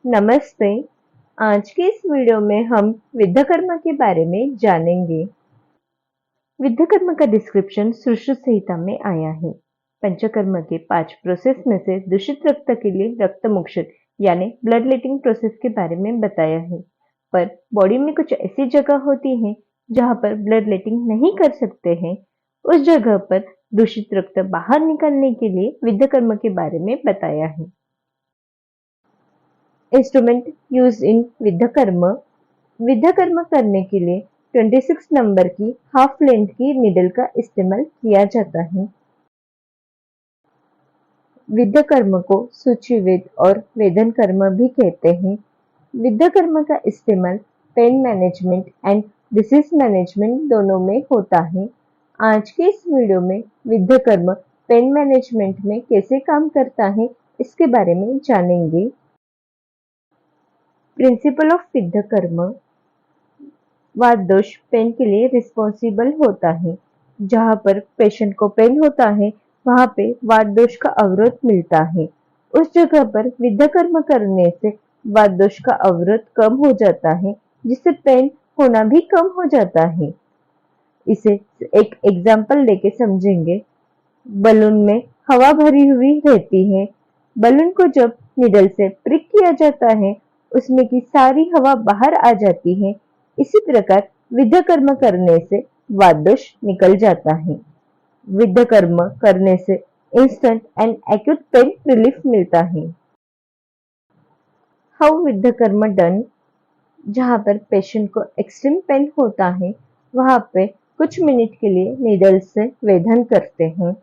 नमस्ते। आज के इस वीडियो में हम विद्याकर्मा के बारे में जानेंगे। विद्याकर्मा का डिस्क्रिप्शन सुश्रुत संहिता में आया है। पंचकर्म के 5 प्रोसेस में से दूषित रक्त के लिए रक्त मोक्षण यानी ब्लड लेटिंग प्रोसेस के बारे में बताया है। पर बॉडी में कुछ ऐसी जगह होती है जहां पर ब्लड लेटिंग नहीं कर सकते हैं। उस जगह पर दूषित रक्त बाहर निकालने के लिए विद्याकर्मा के बारे में बताया है। Instrument used in विद्याकर्मा। विद्याकर्मा करने के लिए 26 नंबर की हाफ लेंथ की नीडल का इस्तेमाल किया जाता है। विद्याकर्म को सूचीवेद और वेदन कर्म भी कहते हैं। विद्याकर्म का इस्तेमाल pain management and disease management दोनों में होता है। आज के इस वीडियो में विद्याकर्म पेन मैनेजमेंट में कैसे काम करता है इसके बारे में जानेंगे। Principle of viddhakarma. Vata dosha pen के लिए रिस्पॉन्सिबल होता है। जहां पर पेशेंट को पेन होता है वहां पे वात दोष का अवरोध मिलता है। उस जगह पर विद्याकर्म करने से वात दोष का अवरोध कम हो जाता है, जिससे पेन होना भी कम हो जाता है। इसे एक एग्जाम्पल लेके समझेंगे। बलून में हवा भरी हुई रहती है। बलून को जब निडल से प्रिक किया जाता है उसमें की सारी हवा बाहर आ जाती है। इसी प्रकार विद्याकर्म करने से वात दोष निकल जाता है। विद्याकर्म करने से instant and acute pain relief मिलता है। How viddhakarma done. जहां पर पेशेंट को एक्सट्रीम पेन होता है वहां पे कुछ मिनट के लिए नीडल से वेदन करते हैं।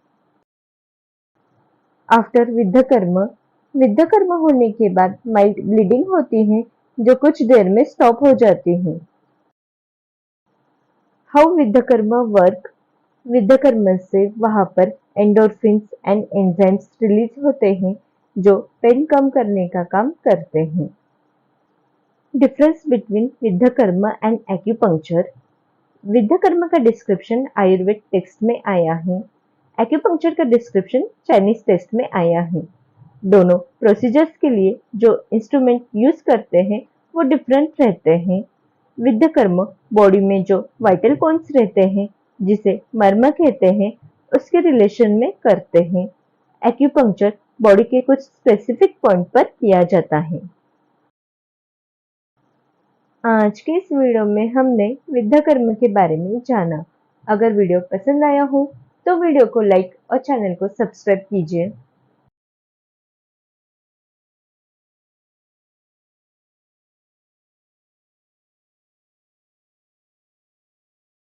आफ्टर विद्याकर्म। विद्याकर्म होने के बाद माइल्ड ब्लीडिंग होती है जो कुछ देर में स्टॉप हो जाती है। How विद्याकर्म work. विद्याकर्म से वहां पर एंडोर्फिन्स एंड एंजाइम्स रिलीज होते हैं जो पेन कम करने का काम करते हैं। Difference between viddhakarma and acupuncture. Viddhakarma का डिस्क्रिप्शन आयुर्वेद टेक्स्ट में आया है। एक्यूपंक्चर का डिस्क्रिप्शन चाइनीज टेक्स्ट में आया है। दोनों प्रोसीजर्स के लिए जो इंस्ट्रूमेंट यूज करते हैं वो डिफरेंट रहते हैं। विद्याकर्म बॉडी में जो वाइटल कॉन्स रहते हैं जिसे मर्म कहते हैं उसके रिलेशन में करते हैं। एक्यूपंक्चर बॉडी के कुछ स्पेसिफिक पॉइंट पर किया जाता है। आज के इस वीडियो में हमने विद्याकर्म के बारे में जाना। अगर वीडियो पसंद आया हो तो वीडियो को लाइक और चैनल को सब्सक्राइब कीजिए।